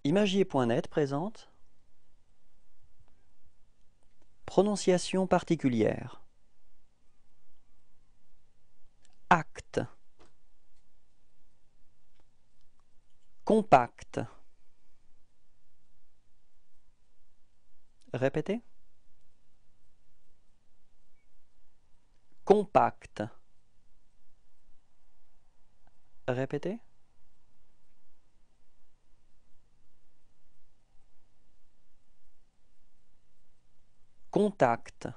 Imagier.net présente Prononciation particulière. Acte. Compact. Répétez. Compact. Répétez. Contact.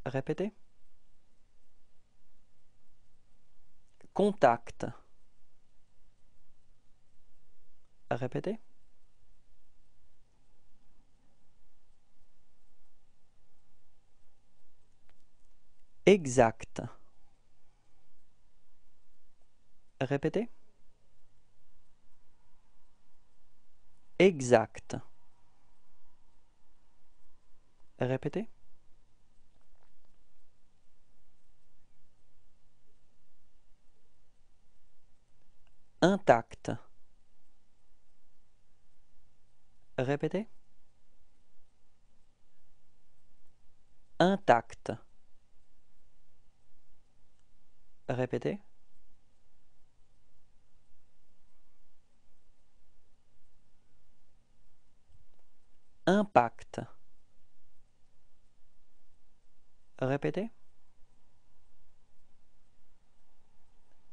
Répétez. Contact. Répétez. Exact. Répétez. Exact. Répétez. Intact. Répétez. Intact. Répétez. Impact. Répétez.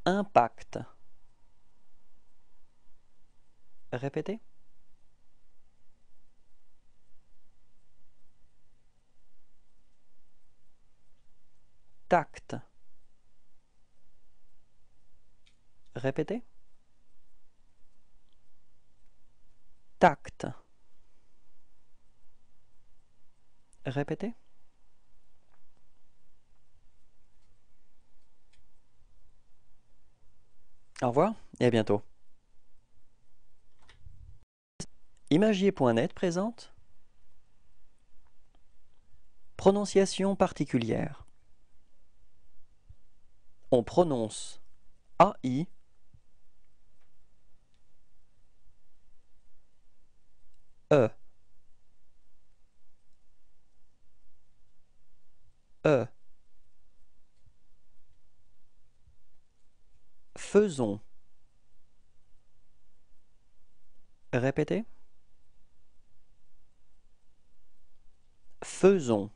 Impact. Répétez. Tact. Répétez. Tact. Répétez. Au revoir et à bientôt. Imagier.net présente Prononciation particulière. On prononce AI, E, E. Faisons. Répétez. Faisons.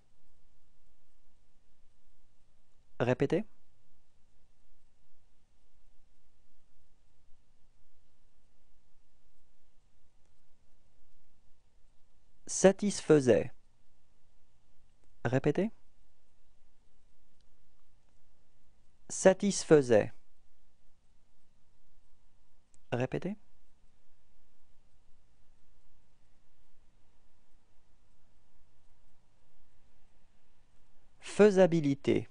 Répétez. Satisfaisait. Répétez. Satisfaisait. Répétez. Faisabilité.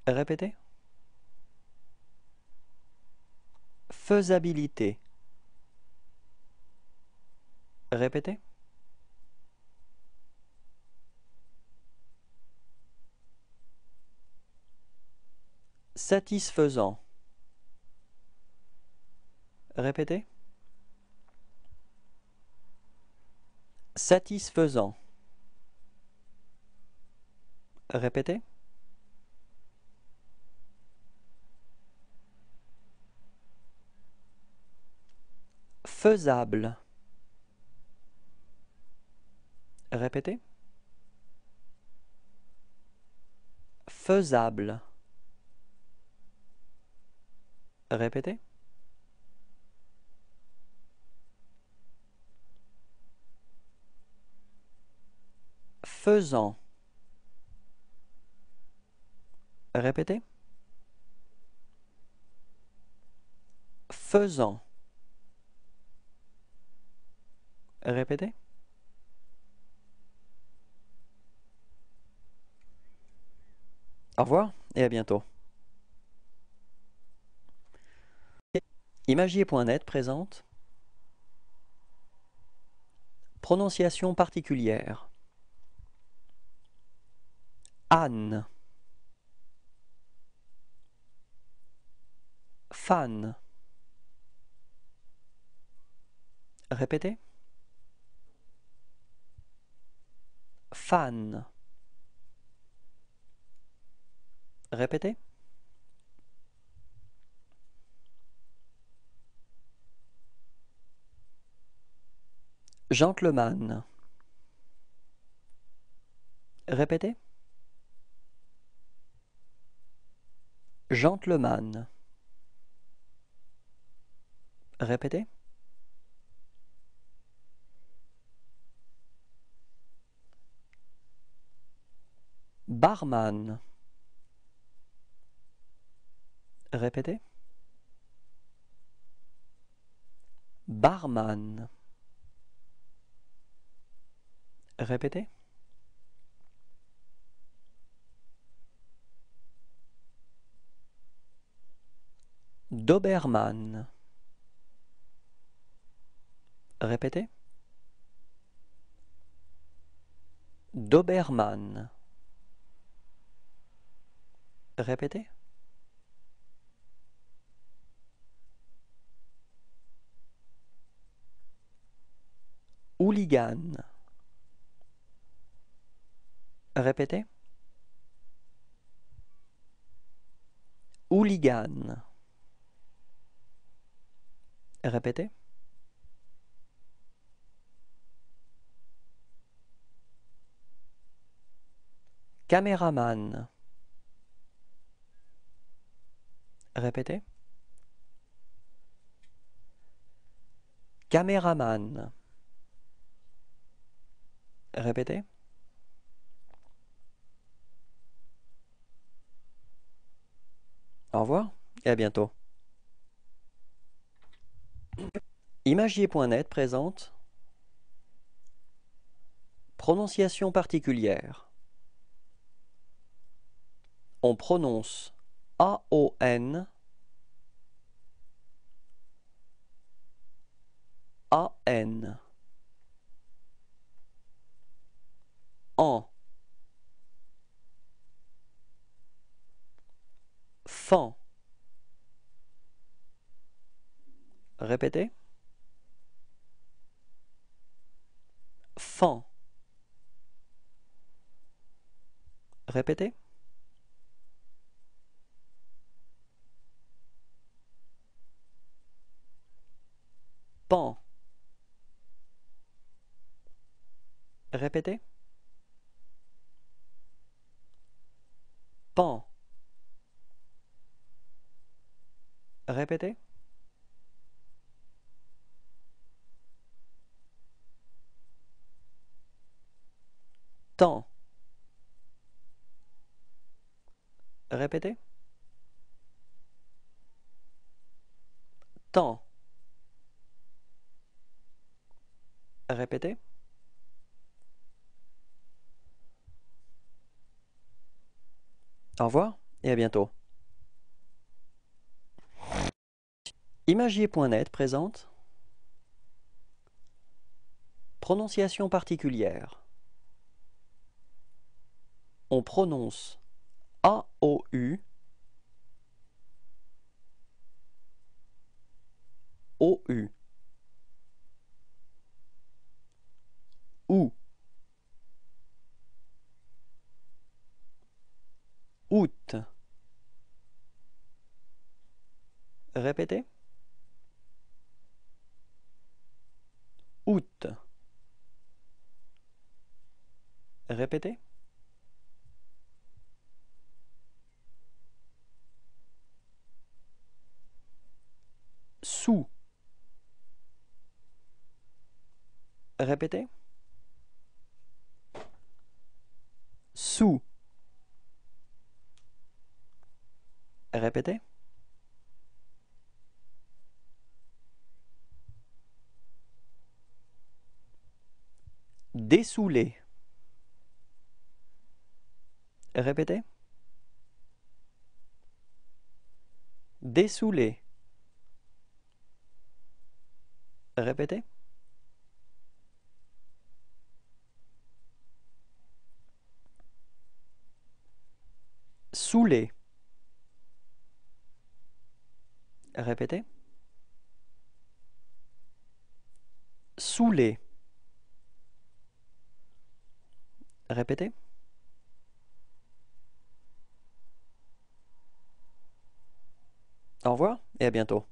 Répétez. Faisabilité. Répétez. Satisfaisant. Répétez. Satisfaisant. Répétez. Faisable. Répétez. Faisable. Répétez. Faisant. Répétez. Faisant. Répétez. Au revoir et à bientôt. Imagier.net présente Prononciation particulière. Anne. Fan. Répétez. Fan. Répétez. Gentleman. Répétez. Gentleman. Répétez. Barman. Répétez. Barman. Répétez. Doberman. Répétez. Doberman. Répétez. Hooligan. Répétez. Hooligan. Répétez. Caméraman. Répétez. Caméraman. Répétez. Au revoir et à bientôt. Imagier.net présente prononciation particulière. On prononce A-O-N, A-N, en, fan. Répétez. Fan. Répétez. Pan. Répétez. Pan. Répétez. Temps. Répétez. Temps. Répétez. Au revoir et à bientôt. Imagier.net présente prononciation particulière. On prononce A-O-U, O-U, ou, août. Répétez. Août. Répétez. Sous. Répétez. Sous. Répétez. Dessoulé. Répétez. Dessoulé. Répétez. Saoulé. Répétez. Saoulé. Répétez. Au revoir et à bientôt.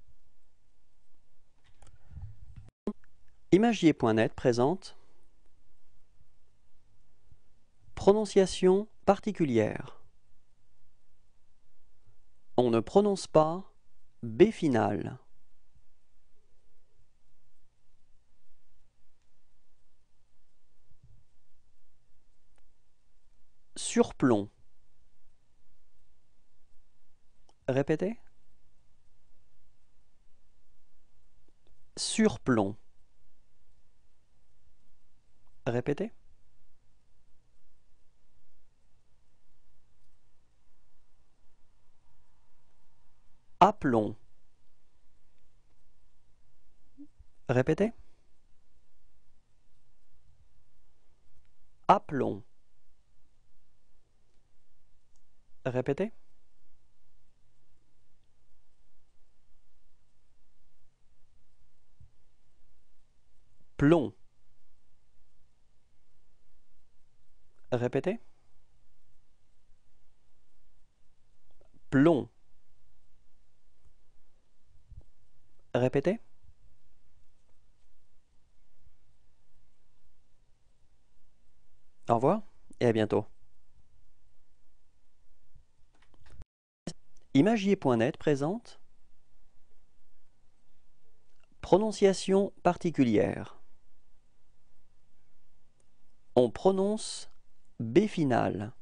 Imagier.net présente prononciation particulière. On ne prononce pas B final. Surplomb. Répétez. Surplomb. Répétez. Aplomb. Répétez. Aplomb. Répétez. Plomb. Répétez. Plomb. Répétez. Au revoir et à bientôt. Imagier.net présente prononciation particulière. On prononce B final.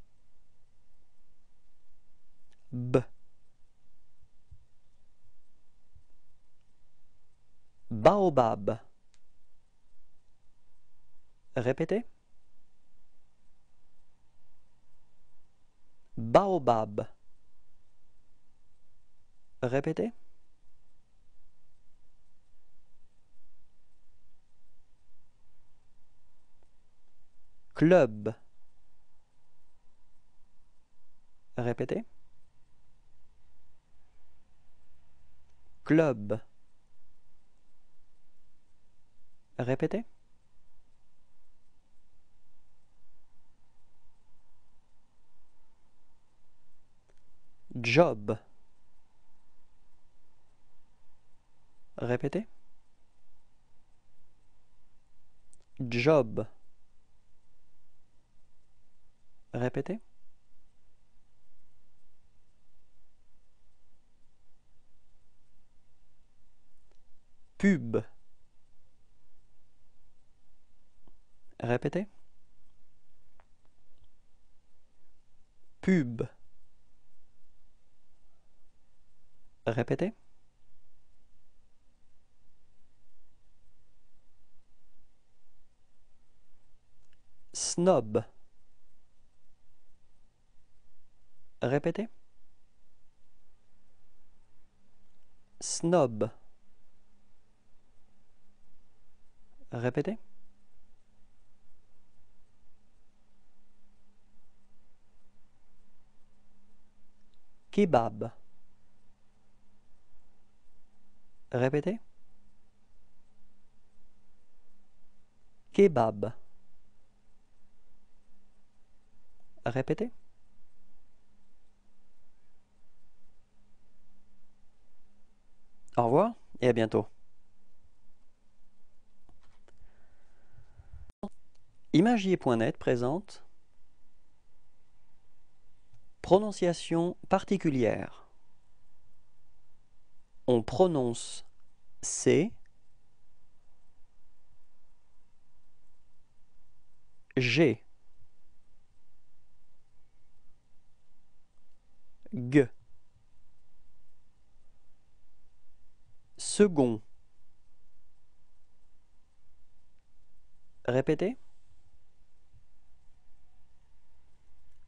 B. Baobab. Répétez. Baobab. Répétez. Club. Répétez. Club. Répétez. Job. Répétez. Job. Répétez. Pub. Répétez. Pub. Répétez. Snob. Répétez. Snob. Répétez. Kebab. Répétez. Kebab. Répétez. Au revoir et à bientôt. Imagier.net présente prononciation particulière. On prononce C, G, G. Second. Répétez.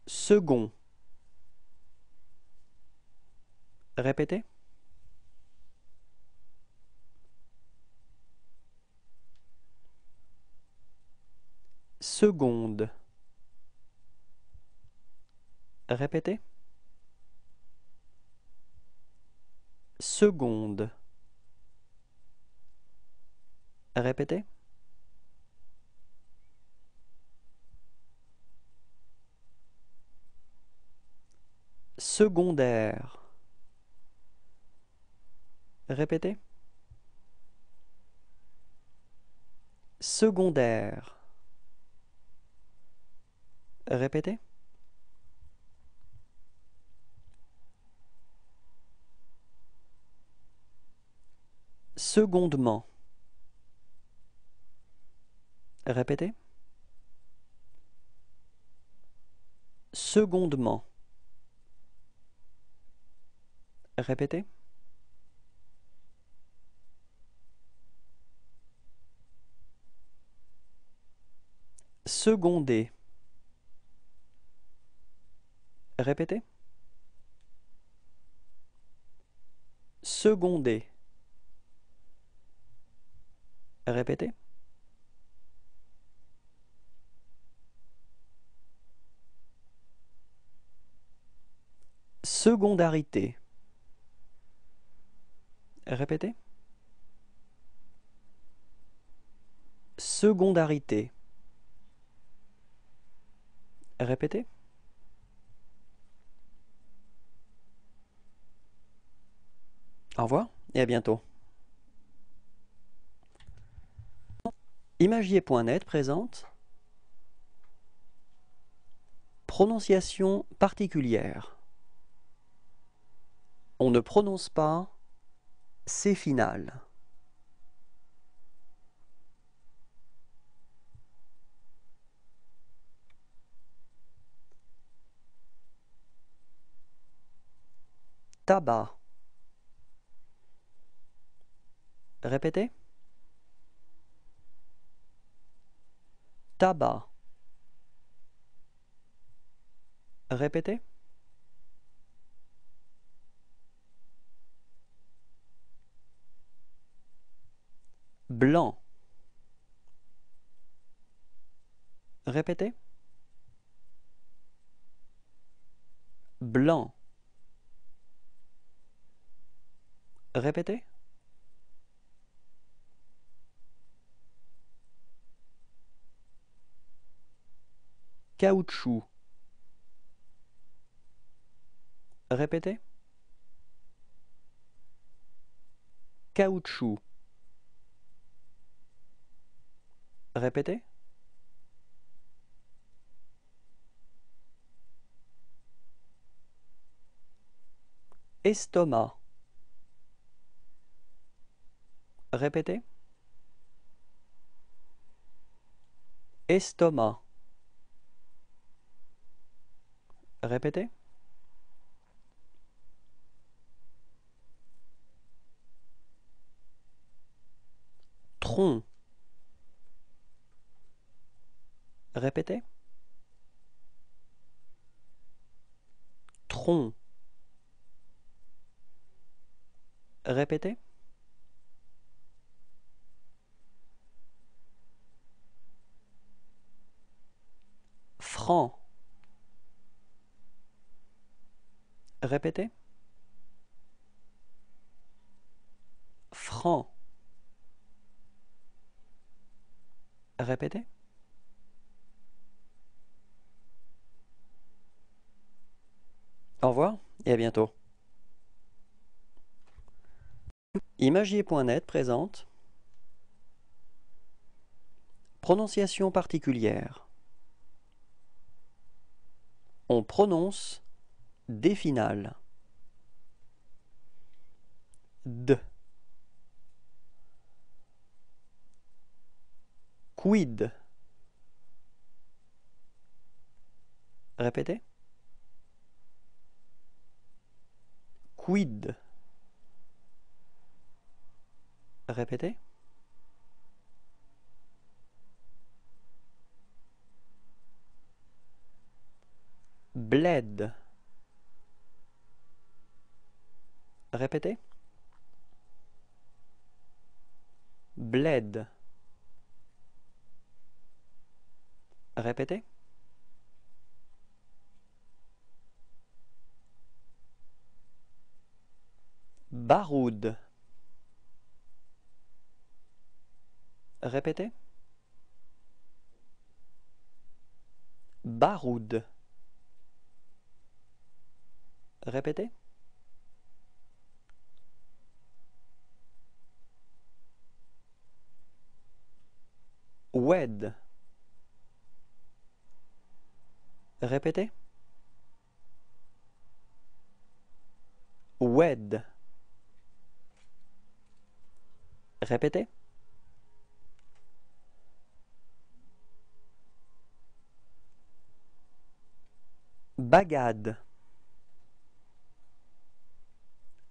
Second. Répétez. Seconde. Répétez. Seconde. Répétez. Secondaire. Répétez. Secondaire. Répétez. Secondement. Répétez. Secondement. Répétez. Seconder. Répétez. Seconder. Répétez. Secondarité. Répétez. Secondarité. Répétez. Au revoir et à bientôt. Imagier.net présente prononciation particulière. On ne prononce pas C final. Tabac. Répétez. Tabac. Répétez. Blanc. Répétez. Blanc. Répétez. Caoutchouc. Répétez. Caoutchouc. Répétez. Estomac. Répétez. Estomac. Répétez. Tronc. Répétez. Tronc. Répétez. Franc. Répétez. Franc. Répétez. Au revoir et à bientôt. Imagier.net présente prononciation particulière. On prononce D final. D. Quid. Répétez. Quid. Répétez. Bled. Répétez. Bled. Répétez. Baroud. Répétez. Baroud. Répétez. Oued. Répétez. Oued. Répétez. Bagad.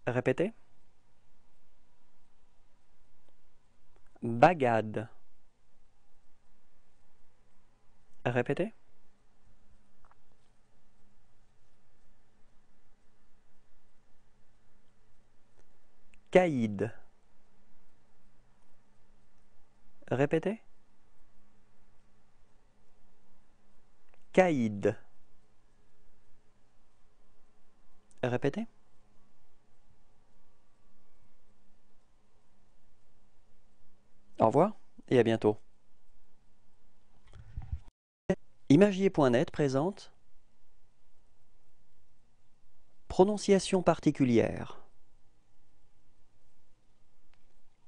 Répétez. Bagad. Répétez. Caïd. Répétez. Caïd. Répétez. Au revoir et à bientôt. Imagier.net présente prononciation particulière.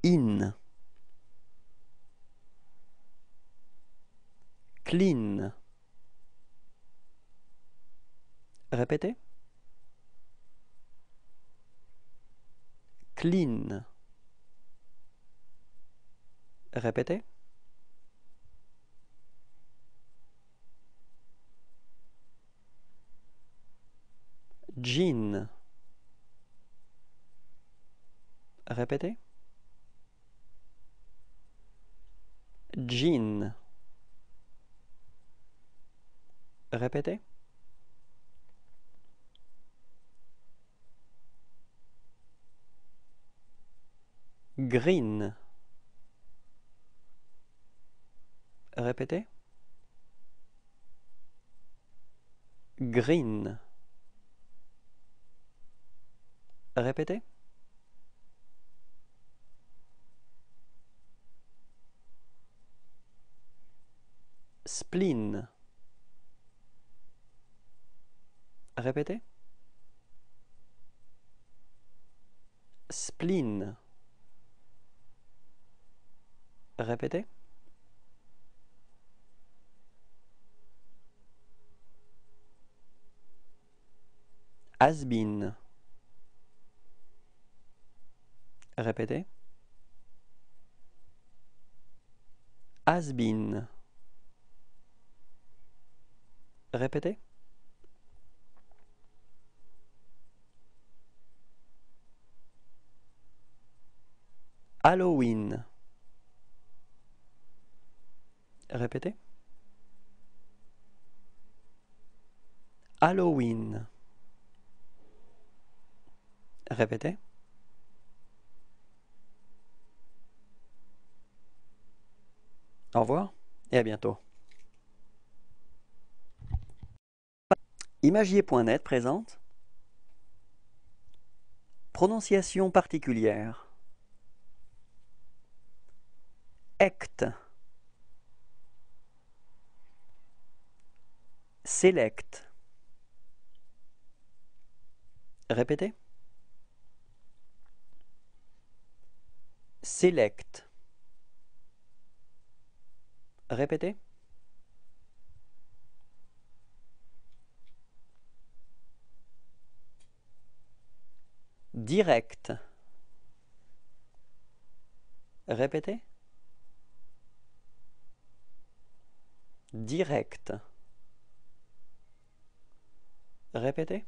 In. Clean. Répétez. Clean. Répétez. Jean. Répétez. Jean. Répétez. Green. Répétez. Green. Répétez. Spleen. Répétez. Spleen. Répétez. Has been. Répétez. Has been. Répétez. Halloween. Répétez. Halloween. Répétez. Au revoir et à bientôt. Imagier.net présente prononciation particulière. Act. Select. Répétez. Select. Répétez. Direct. Répétez. Direct. Répétez.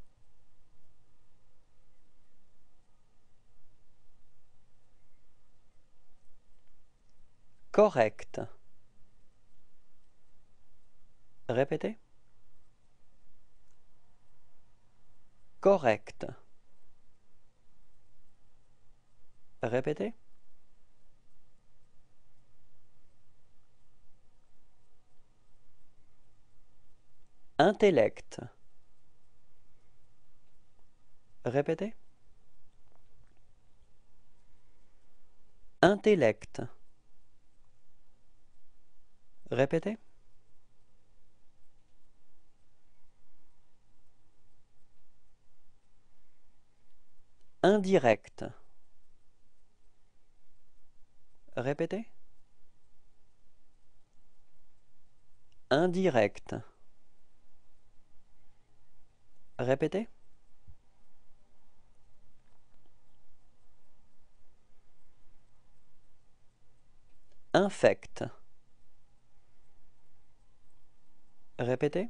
Correct. Répétez. Correct. Répétez. Intellect. Répétez. Intellect. Répétez. Indirect. Répétez. Indirect. Répétez. Infect. Répétez.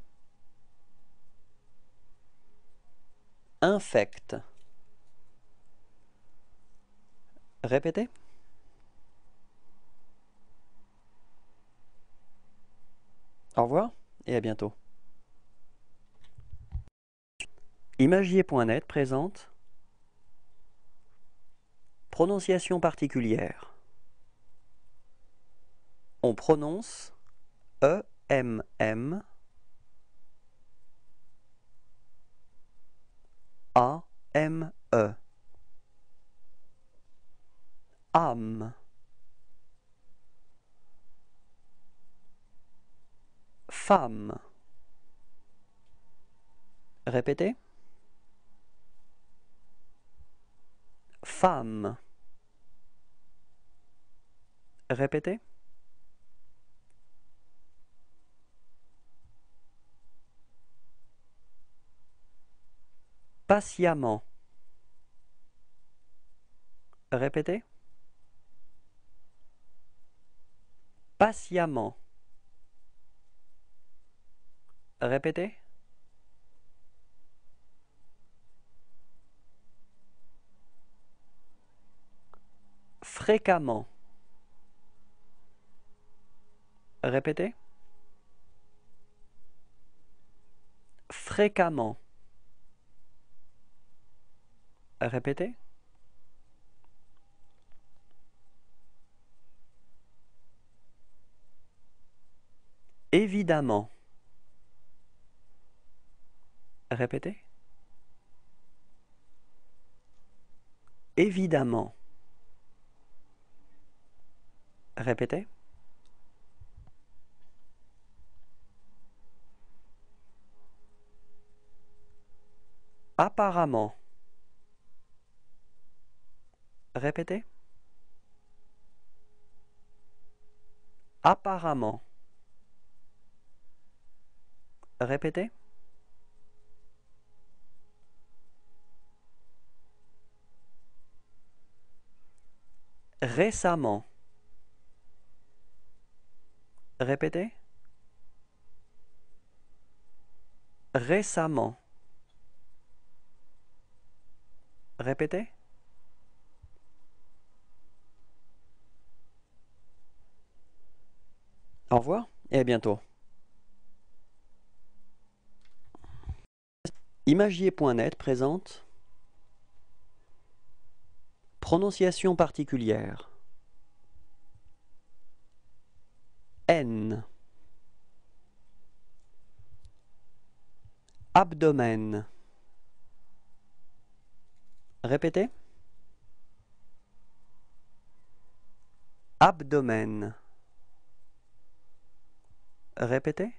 Infect. Répétez. Au revoir et à bientôt. Imagier.net présente prononciation particulière. On prononce E-M-M, A-M-E. Âme. Femme. Répétez. Femme. Répétez. Patiemment. Répétez. Patiemment. Répétez. Fréquemment. Répétez. Fréquemment. Répétez. Évidemment. Répétez. Évidemment. Répétez. Apparemment. Répétez. Apparemment. Répétez. Récemment. Répétez. Récemment. Répétez. Au revoir et à bientôt. Imagier.net présente prononciation particulière. N. Abdomen. Répétez. Abdomen. Répétez.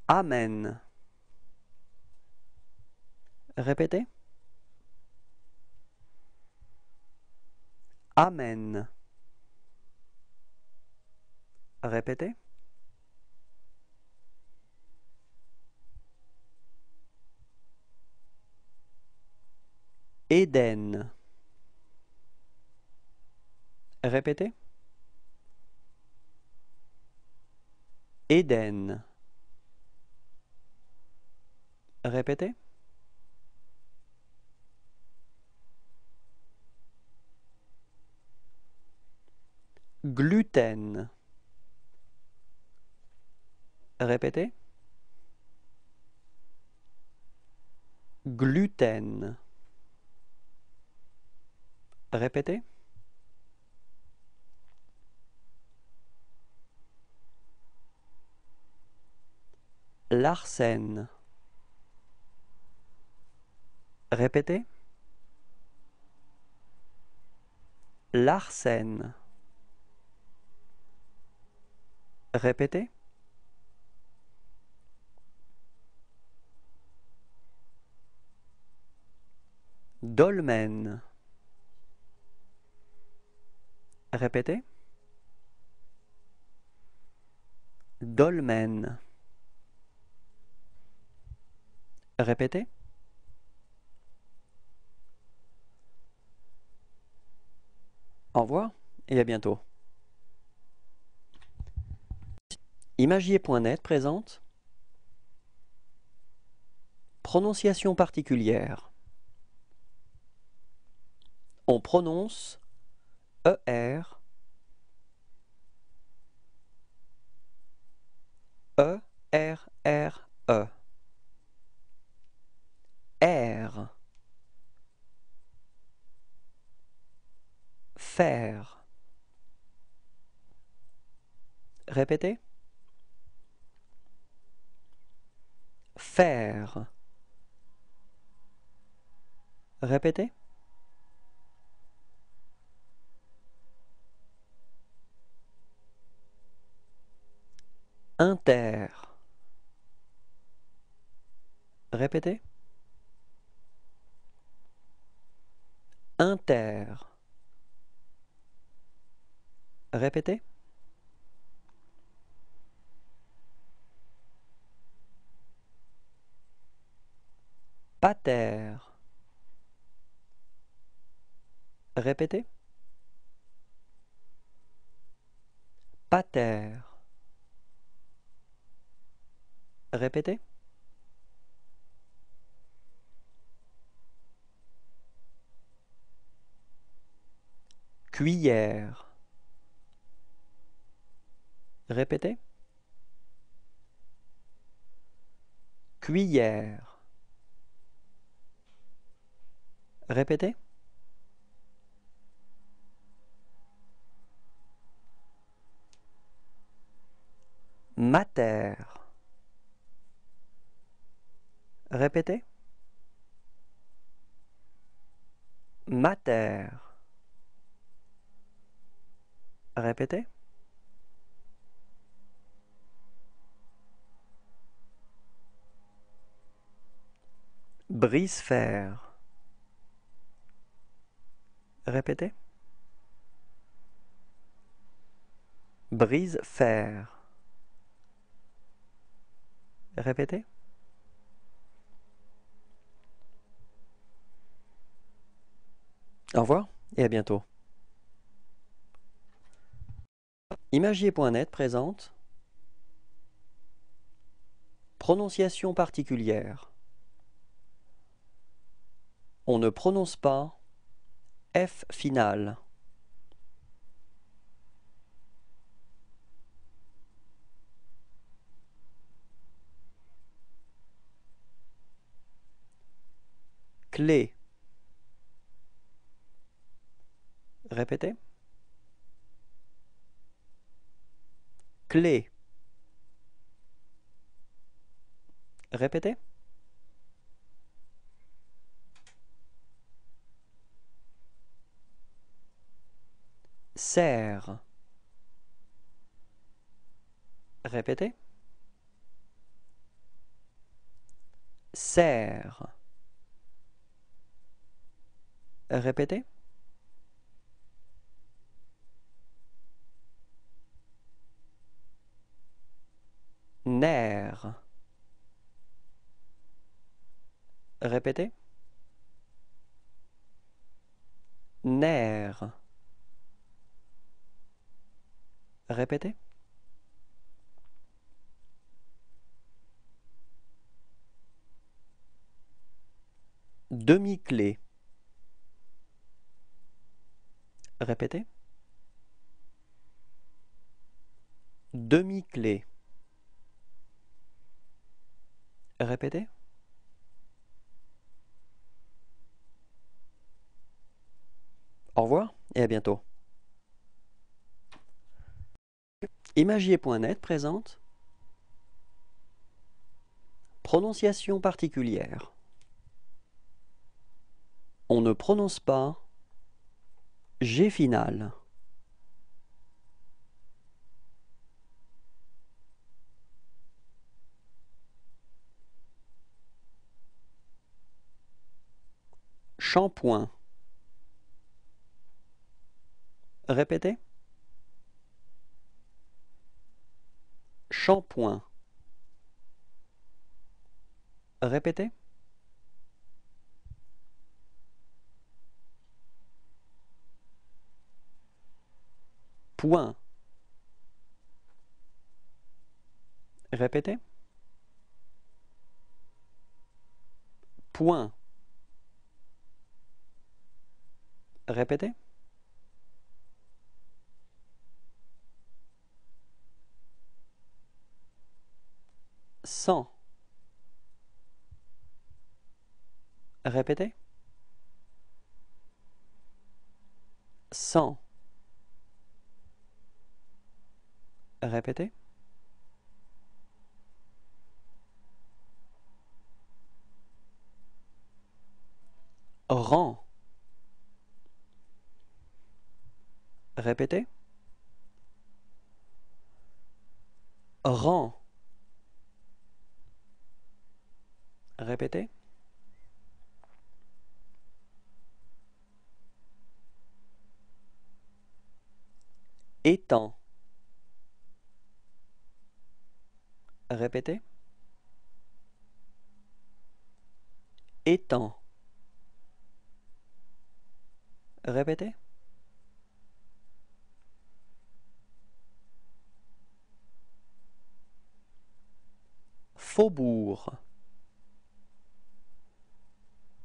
Amen. Répétez. Amen. Répétez. Éden. Répétez. Éden. Répétez. Gluten. Répétez. Gluten. Répétez. Larsen. Répétez. Larsen. Répétez. Dolmen. Répétez. Dolmen. Répétez. Au revoir et à bientôt. Imagier.net présente prononciation particulière. On prononce ER, E-R-R-E, R, faire. Répétez. Faire. Répétez. Inter. Répétez. Inter. Répétez. Pater. Répétez. Pater. Répétez. Cuillère. Répétez. Cuillère. Répétez. Mater. Répétez. Mater. Répétez. Brise-fer. Répétez. Brise-fer. Répétez. Au revoir et à bientôt. Imagier.net présente prononciation particulière. On ne prononce pas F final. Clé. Répétez. Clé. Répétez. Serre. Répétez. Serre. Répétez. Nerf. Répétez. Nerf. Répétez. Demi-clé. Répétez. Demi-clé. Répétez. Au revoir et à bientôt. Imagier.net présente prononciation particulière. On ne prononce pas G final. Shampoing. Répétez. Shampoing. Répétez. Point. Répétez. Point. Répétez. Cent. Répétez. Cent. Répétez. Rang. Répétez. Rang. Répétez. Étang. Répétez. Étang. Répétez. Faubourg.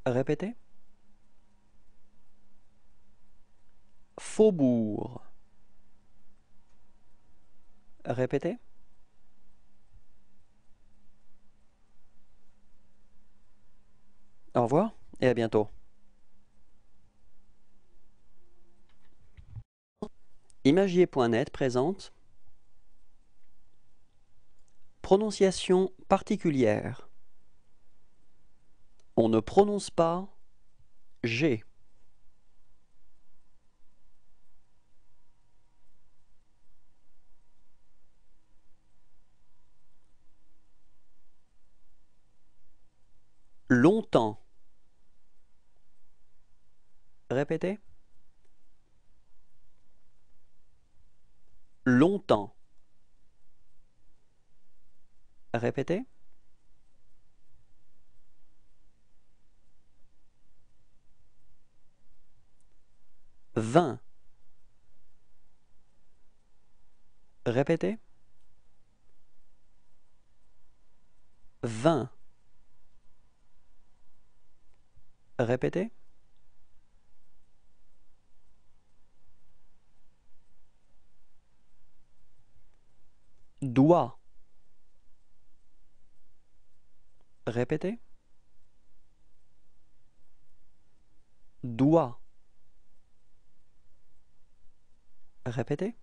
Répétez. Faubourg. Répétez. Au revoir et à bientôt. Imagier.net présente Prononciation particulière. On ne prononce pas G. Longtemps. Répétez. Longtemps. Répétez. Vingt. Répétez. Vingt. Répétez. Doigt. Répétez. Doigt. Répétez.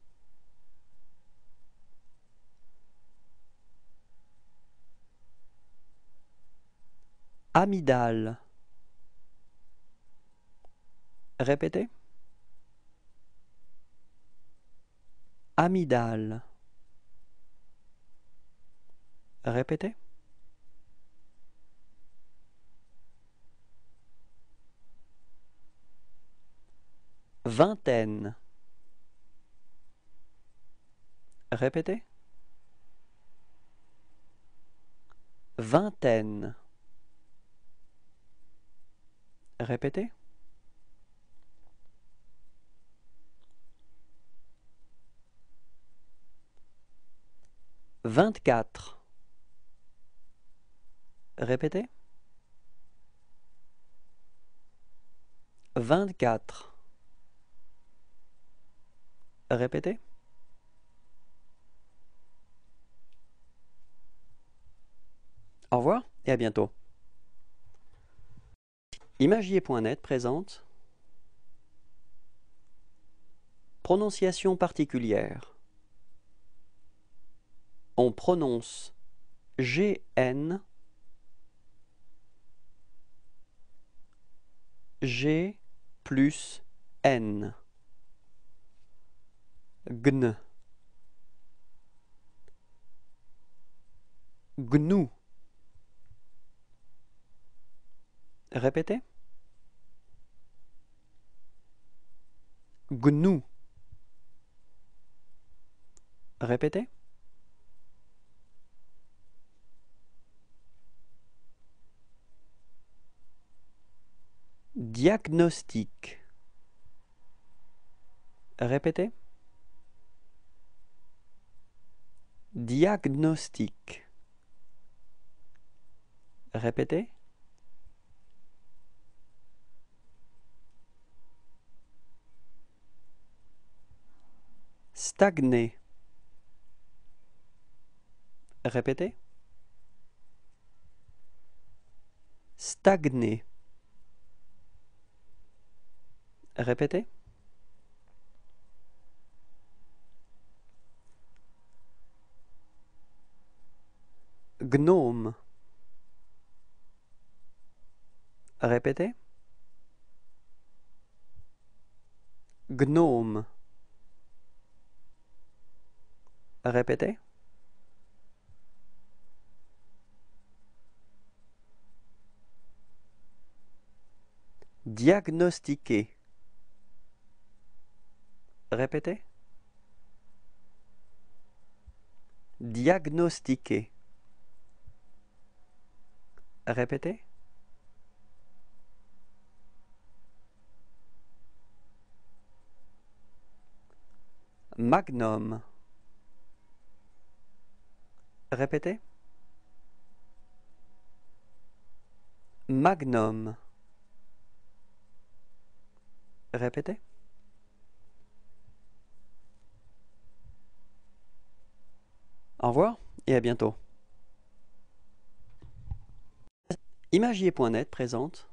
Amygdale. Répétez. Amygdale. Répétez. Vingtaine. Répétez. Vingtaine. Répétez. Vingt-quatre. Répétez. Vingt-quatre. Répétez. Au revoir et à bientôt. Imagier.net présente Prononciation particulière. On prononce GN, G plus N. Gn. Gnou. Répétez. Gnou. Répétez. Diagnostic. Répétez. Diagnostic. Répétez. Stagner. Répétez. Stagner. Répétez. Gnome. Répétez. Gnome. Répétez. Diagnostiquer. Répétez. Diagnostiquer. Répétez. Magnum. Répétez. Magnum. Répétez. Au revoir et à bientôt. Imagier.net présente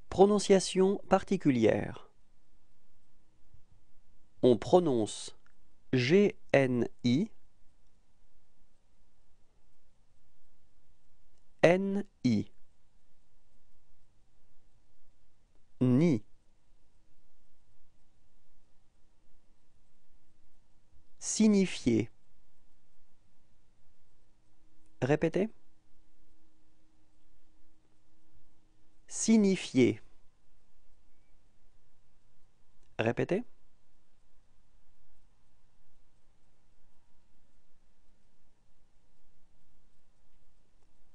prononciation particulière. On prononce GNI, NI, ni, signifier. Répétez. Signifier. Répétez.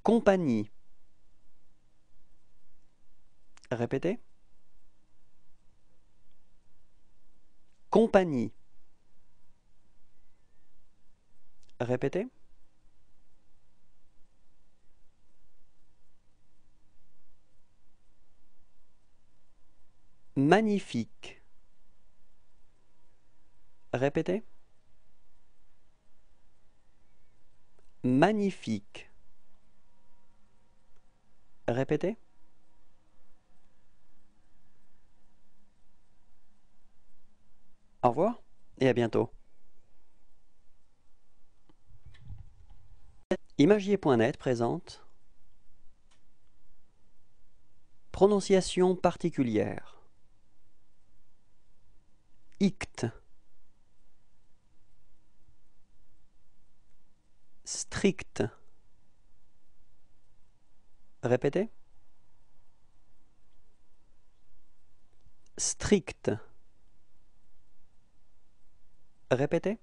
Compagnie. Répétez. Compagnie. Répétez. Magnifique. Répétez. Magnifique. Répétez. Au revoir et à bientôt. Imagier.net présente prononciation particulière. Ict. Strict. Répétez. Strict. Répétez.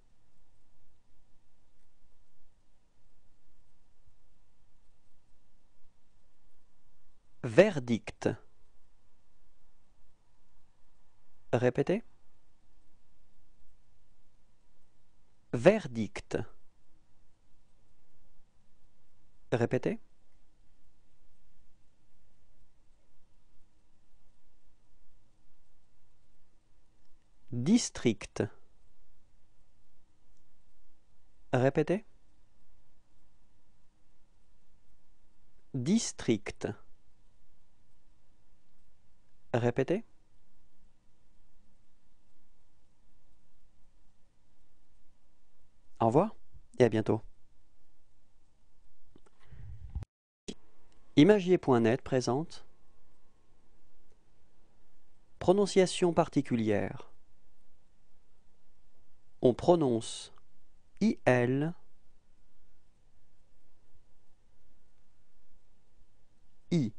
Verdict. Répétez. Verdict. Répétez. District. Répétez. District. Répétez. Au revoir et à bientôt. Imagier.net présente prononciation particulière. On prononce IL, I,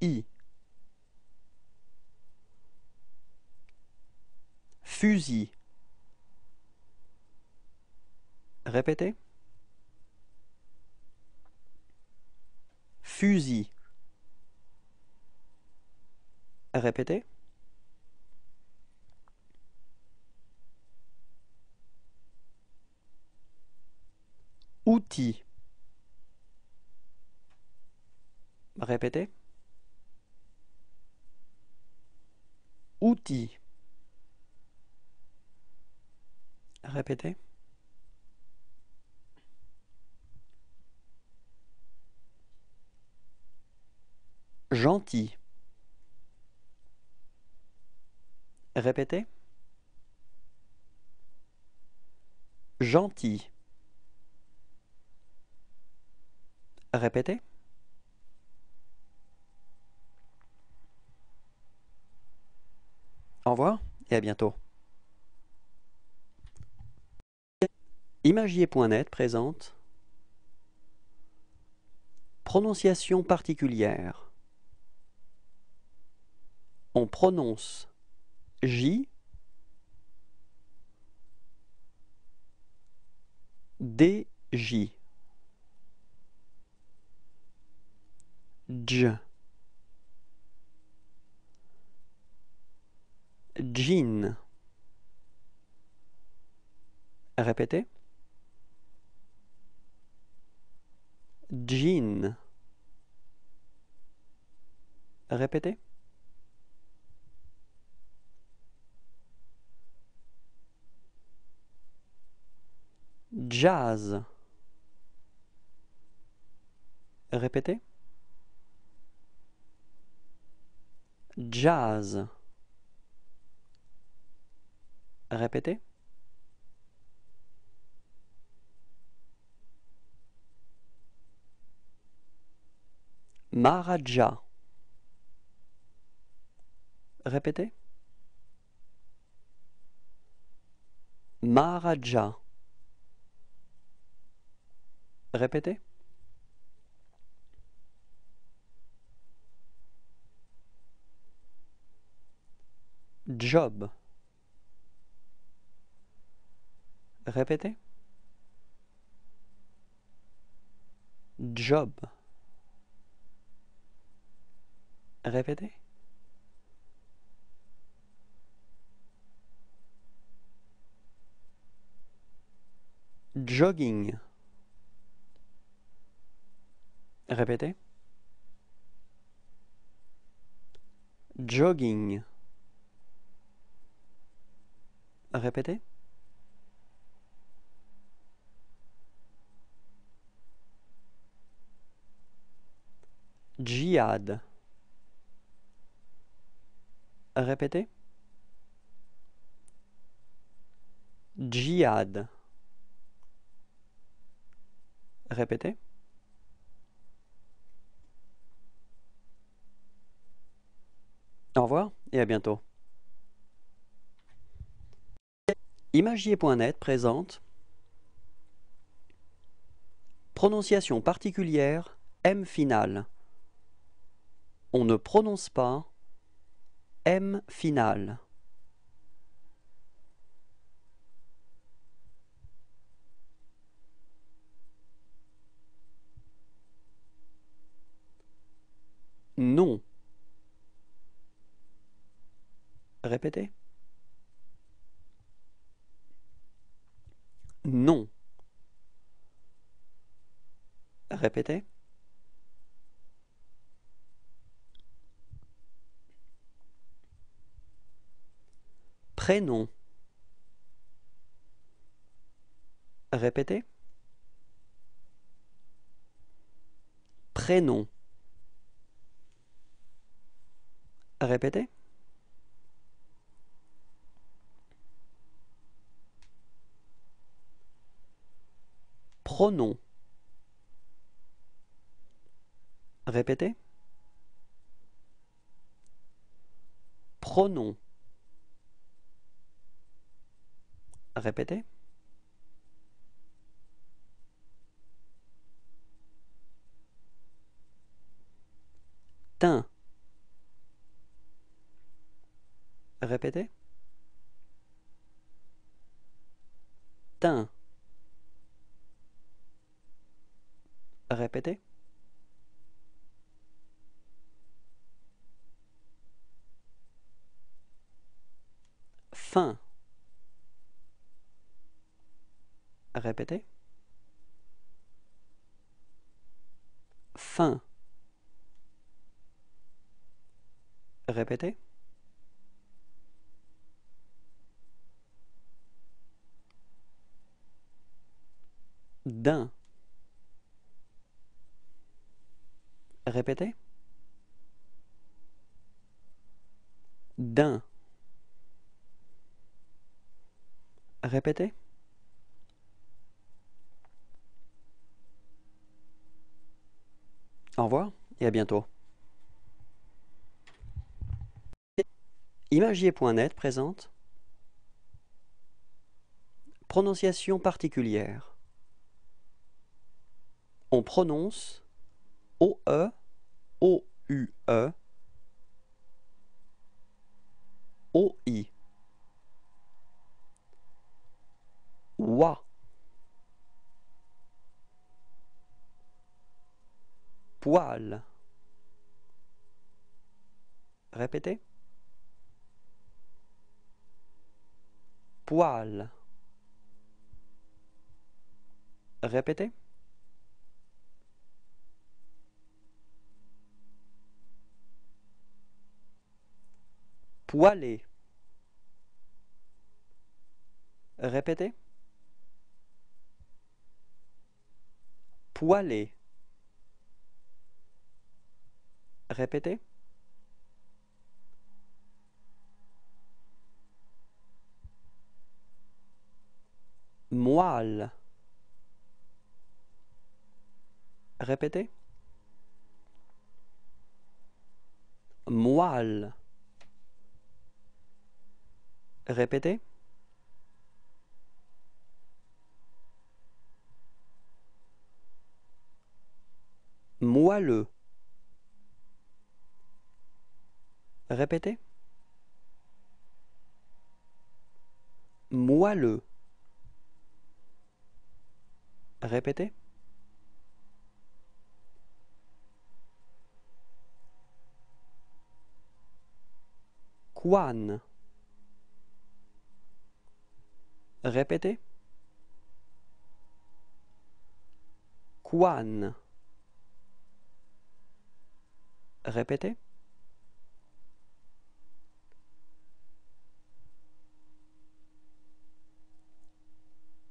I. Fusil. Répétez. Fusil. Répétez. Outil. Répétez. Outil. Répétez. Gentil. Répétez. Gentil. Répétez. Au revoir et à bientôt. Imagier.net présente prononciation particulière. On prononce J, DJ, Dj, Jean. Répétez. Jean. Répétez. Jazz. Répétez. Jazz. Répétez. Maharaja. Répétez. Maharaja. Répétez. Job. Répétez. Job. Répétez. Jogging. Répétez. Jogging. Répétez. Djihad. Répétez. Djihad. Répétez. Au revoir et à bientôt. Imagier.net présente prononciation particulière M final. On ne prononce pas M final. Non. Répétez. Non. Répétez. Prénom. Répétez. Prénom. Répétez. Pronom. Répétez. Pronom. Répétez. Teint. Répétez. Teint. Répétez. Fin. Répétez. Fin. Répétez. D'un. Répétez. D'un. Répétez. Au revoir et à bientôt. Imagier.net présente prononciation particulière. On prononce OE, OUE, OI. Oie. Poil. Répétez. Poil. Répétez. Poilé. Répétez. Poilé. Répétez. Moelle. Répétez. Moelle. Répétez. Moelleux. Répétez. Moelleux. Répétez. Couane. Répétez. Couane. Répétez.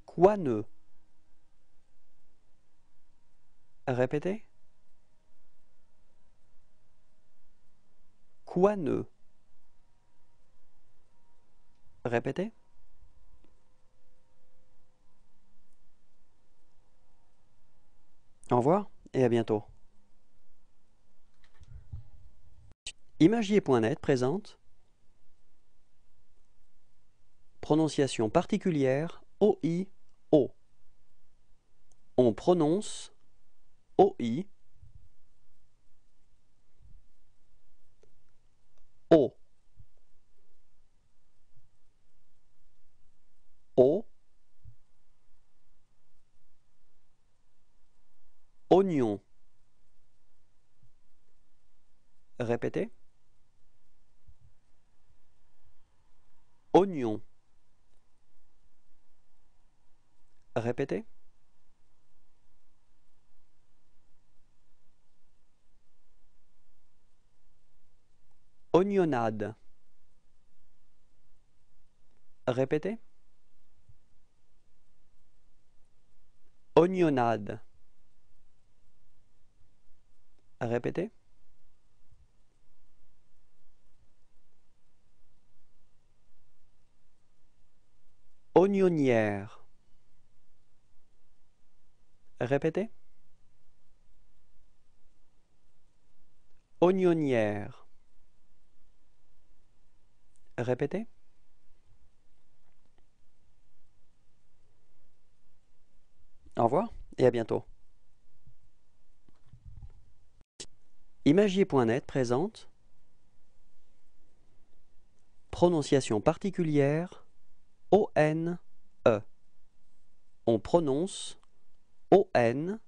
Couaneux. Répétez. Couaneux. Répétez. Au revoir et à bientôt. Imagier.net présente prononciation particulière OI, O. On prononce OI, O. O. Oignon. Répétez. Oignon. Répétez. Oignonnade. Répétez. Oignonnade. Répétez. Oignonnière. Répétez. Oignonnière. Répétez. Au revoir et à bientôt. Imagier.net présente prononciation particulière O-N-E. On prononce O-N-E.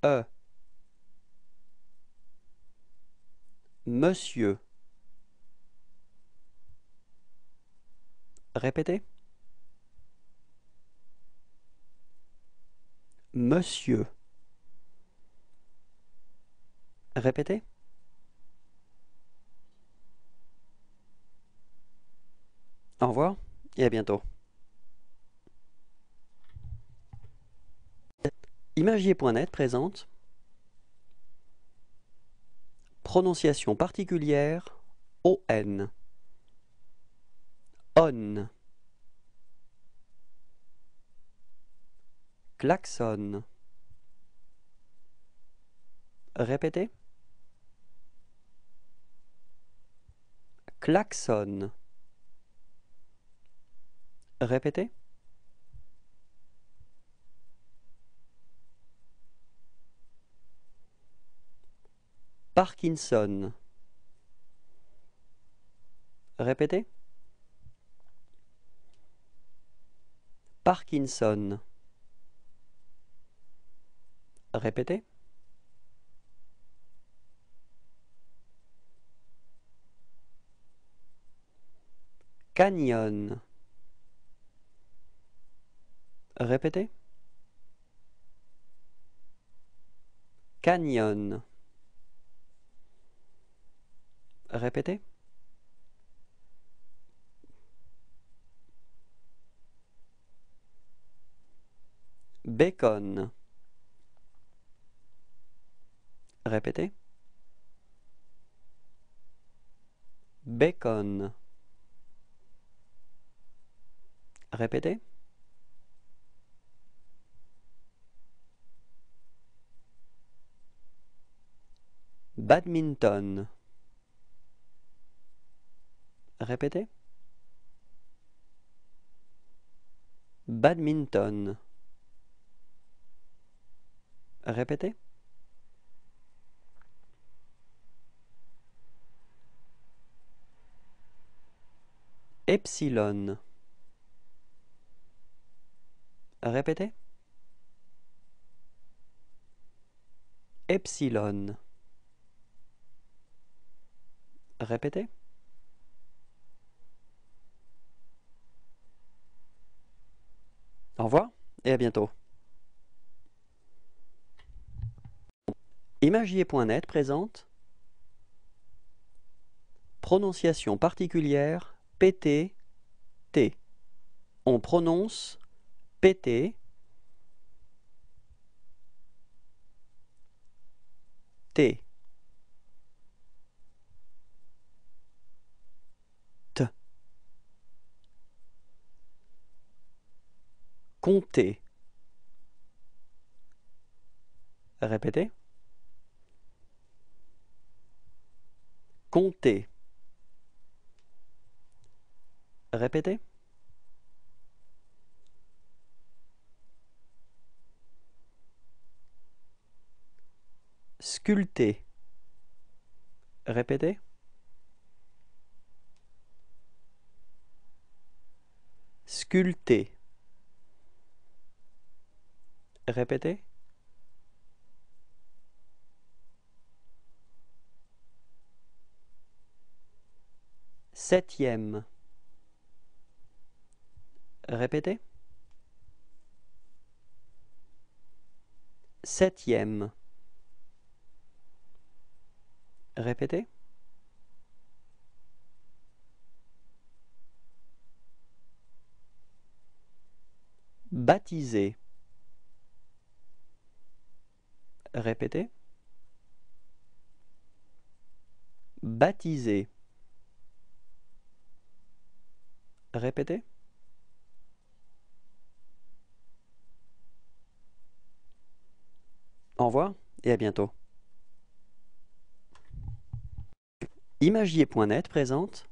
E. Monsieur. Répétez. Monsieur. Répétez. Au revoir et à bientôt. Imagier.net présente prononciation particulière O-N. On. Klaxon. Répétez. Klaxon. Répétez. Parkinson. Répétez. Parkinson. Répétez. Canyon. Répétez. Canyon. Répétez. Bacon. Répétez. Bacon. Répétez. Badminton. Répétez. Badminton. Répétez. Epsilon. Répétez. Epsilon. Répétez. Au revoir et à bientôt. Imagier.net présente prononciation particulière PT, T. On prononce PT, T. T. Compter. Répétez. Compter. Répétez. Sculpter. Répétez. Sculpter. Répétez. Septième. Répétez. Septième. Répétez. Baptisé. Répétez. Baptisé. Répétez. Au revoir et à bientôt. Imagier.net présente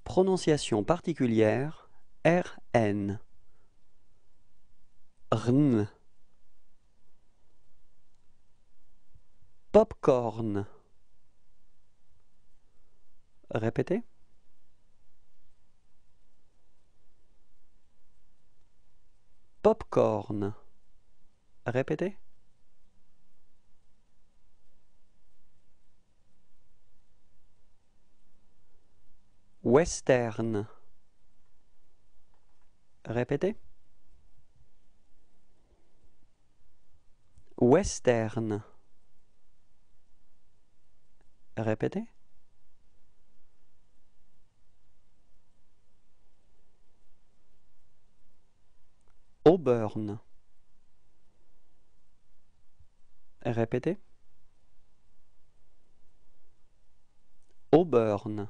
prononciation particulière RN. Rn. Popcorn. Répétez. Popcorn. Répétez. Western. Répétez. Western. Répétez. Auburn. Répétez. Auburn.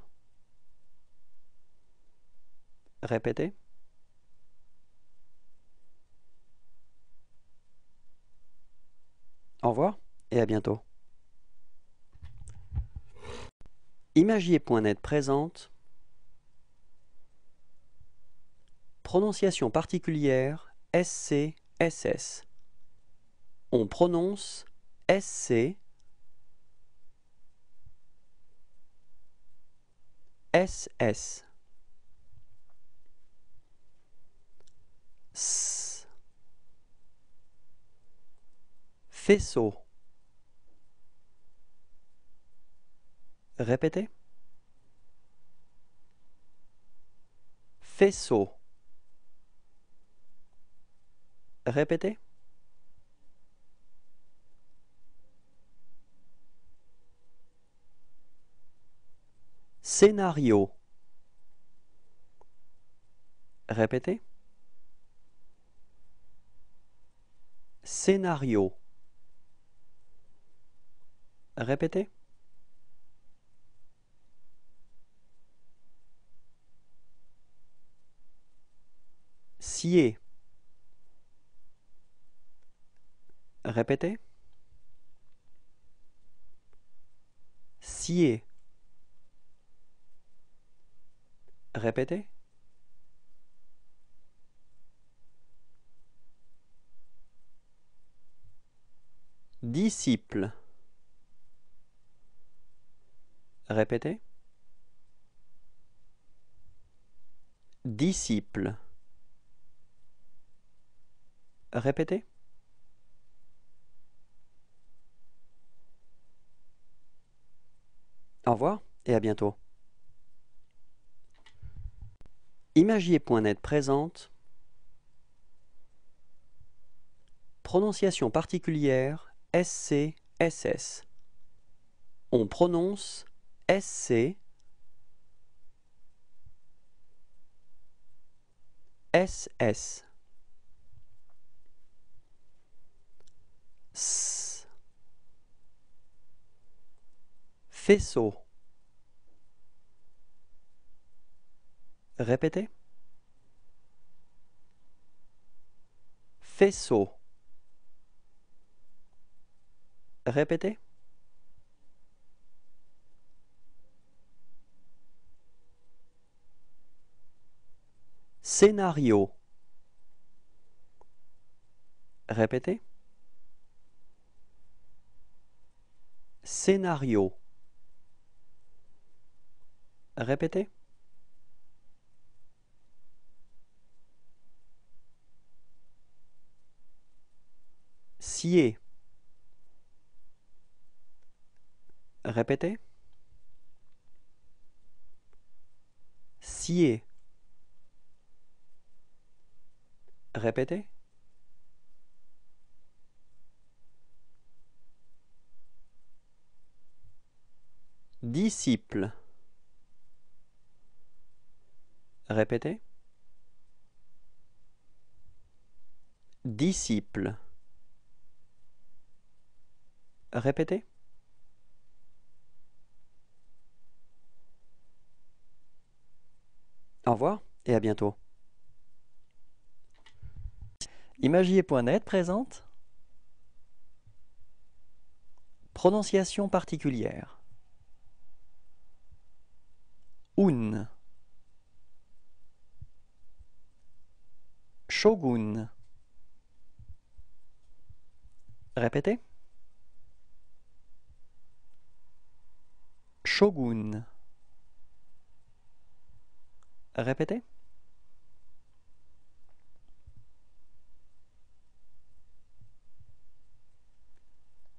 Répétez. Au revoir et à bientôt. Imagier.net présente prononciation particulière SC-SS. On prononce SC, SS. S. Faisceau. Répétez. Faisceau. Répétez. Scénario. Répétez. Scénario. Répétez. Scier. Répétez. Scier. Répétez. Disciple. Répétez. Disciple. Répétez. Au revoir et à bientôt. Imagier.net présente prononciation particulière SC-SS. On prononce SC, SS. S. Faisceau. Répétez. Faisceau. Répétez. Scénario. Répétez. Scénario. Répétez. Scier. Répétez. Scier. Répétez. Disciple. Répétez. Disciple. Répétez. Au revoir et à bientôt. Imagier.net présente prononciation particulière. Un, shogun. Répétez. Shogun. Répétez.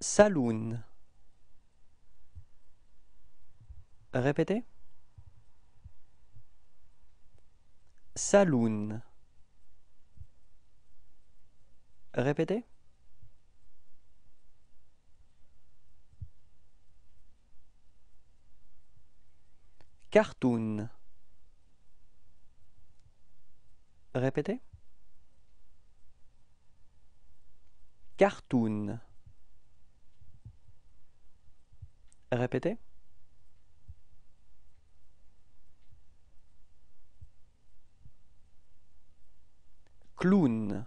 Saloon. Répétez. Saloon. Répétez. Cartoon. Répétez. Cartoon. Répétez. Clown.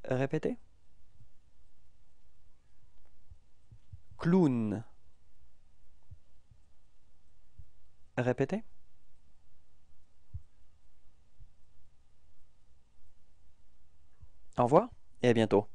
Répétez. Clown. Répétez. Au revoir et à bientôt.